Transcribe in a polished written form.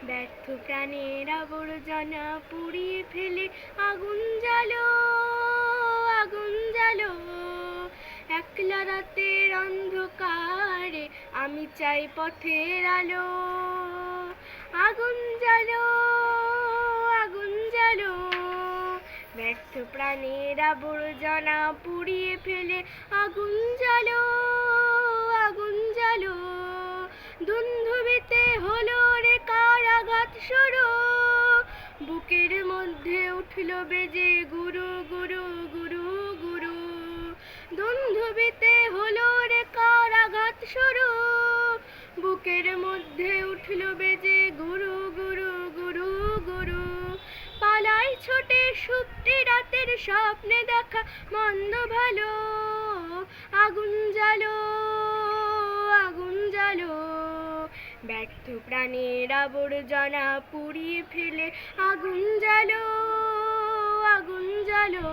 ব্যর্থ প্রাণের আবর্জনা পুড়িয়ে ফেলে আগুন জ্বালো, আগুন জ্বালো। একলা রাতের অন্ধকারে আমি চাই পথের আলো। আগুন জ্বালো, আগুন জ্বালো। ব্যর্থ প্রাণের আবর্জনা পুড়িয়ে ফেলে আগুন জ্বালো, আগুন জ্বালো। দুন্ধুবিতে হলো রে কারাঘাত শুরু, বুকের মধ্যে উঠল বেজে গুরু গুরু গুরু গুরু। দুন্ধুবিতে হলো রে কারাঘাত শুরু, বুকের মধ্যে উঠল বেজে গুরু গুরু গুরু গুরু। পালাই ছোটে সুপ্তি রাতের স্বপ্নে দেখা মন্দ ভালো। আগুন জ্বালো, আগুন জ্বালো। ব্যর্থ প্রাণের আবর্জনা পুড়িয়ে ফেলে আগুন জ্বালো, আগুন জ্বালো।